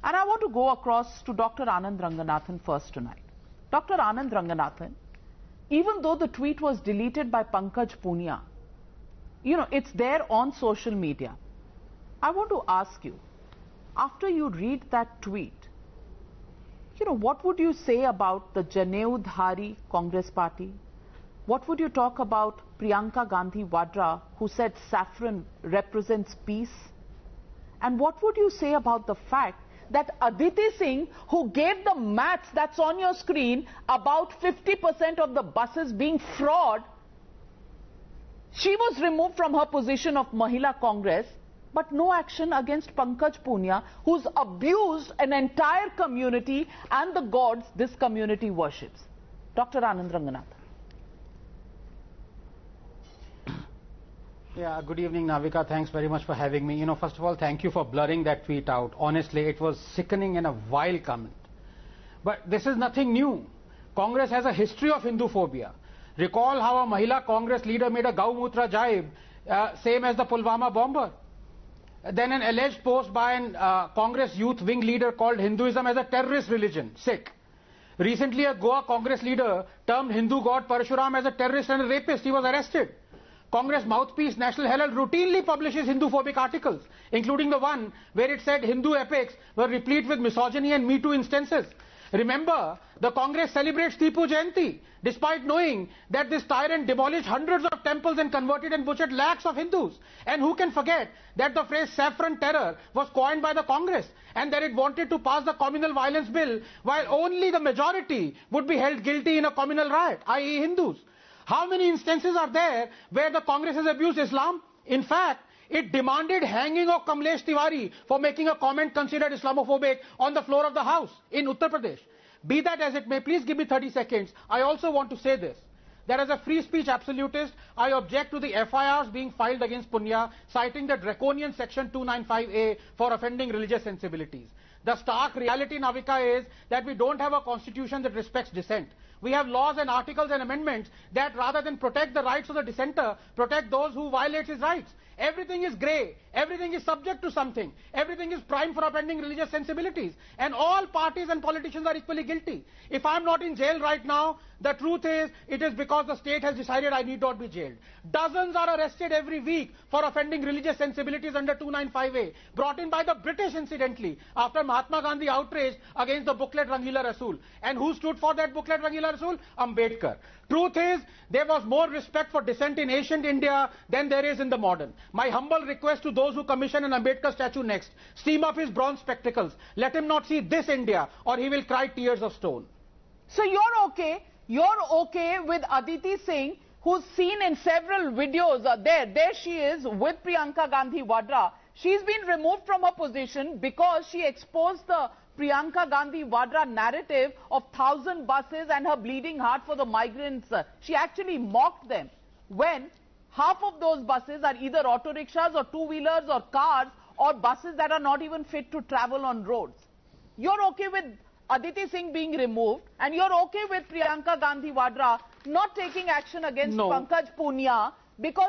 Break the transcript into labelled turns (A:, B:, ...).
A: And I want to go across to Dr. Anand Ranganathan first tonight. Dr. Anand Ranganathan, even though the tweet was deleted by Pankaj Punia, it's there on social media. I want to ask you, after you read that tweet, what would you say about the Janeudhari Congress Party? What would you talk about Priyanka Gandhi Vadra, who said saffron represents peace? And what would you say about the fact that Aditi Singh, who gave the maths that's on your screen about 50% of the buses being fraud, she was removed from her position of Mahila Congress, but no action against Pankaj Punia, who's abused an entire community and the gods this community worships. Dr. Anand Ranganathan.
B: Yeah, good evening, Navika. Thanks very much for having me. First of all, thank you for blurring that tweet out. Honestly, it was sickening and a vile comment. But this is nothing new. Congress has a history of Hinduphobia. Recall how a Mahila Congress leader made a Gaumutra jibe, same as the Pulwama bomber. Then an alleged post by an Congress youth wing leader called Hinduism as a terrorist religion, Sikh. Recently, a Goa Congress leader termed Hindu god Parashuram as a terrorist and a rapist. He was arrested. Congress mouthpiece National Herald routinely publishes Hinduphobic articles, including the one where it said Hindu epics were replete with misogyny and Me Too instances. Remember, the Congress celebrates Tipu Jayanti, despite knowing that this tyrant demolished hundreds of temples and converted and butchered lakhs of Hindus. And who can forget that the phrase saffron terror was coined by the Congress and that it wanted to pass the communal violence bill while only the majority would be held guilty in a communal riot, i.e. Hindus. How many instances are there where the Congress has abused Islam? In fact, it demanded hanging of Kamlesh Tiwari for making a comment considered Islamophobic on the floor of the House in Uttar Pradesh. Be that as it may, please give me 30 seconds. I also want to say this, that as a free speech absolutist, I object to the FIRs being filed against Punya, citing the draconian section 295A for offending religious sensibilities. The stark reality, Navika, is that we don't have a constitution that respects dissent. We have laws and articles and amendments that, rather than protect the rights of the dissenter, protect those who violate his rights. Everything is grey. Everything is subject to something. Everything is primed for offending religious sensibilities. And all parties and politicians are equally guilty. If I'm not in jail right now, the truth is, it is because the state has decided I need not be jailed. Dozens are arrested every week for offending religious sensibilities under 295A, brought in by the British, incidentally, after Mahatma Gandhi outraged against the booklet Rangila Rasool. And who stood for that booklet Rangila Rasool? Ambedkar. Truth is, there was more respect for dissent in ancient India than there is in the modern. My humble request to those who commission an Ambedkar statue next, steam up his bronze spectacles. Let him not see this India, or he will cry tears of stone.
A: So you're okay? You're okay with Aditi Singh, who's seen in several videos, there she is with Priyanka Gandhi Vadra. She's been removed from her position because she exposed the Priyanka Gandhi Vadra narrative of 1,000 buses and her bleeding heart for the migrants. She actually mocked them when half of those buses are either auto rickshaws or two-wheelers or cars or buses that are not even fit to travel on roads. You're okay with Aditi Singh being removed, and you're okay with Priyanka Gandhi Vadra not taking action against Pankaj Punia because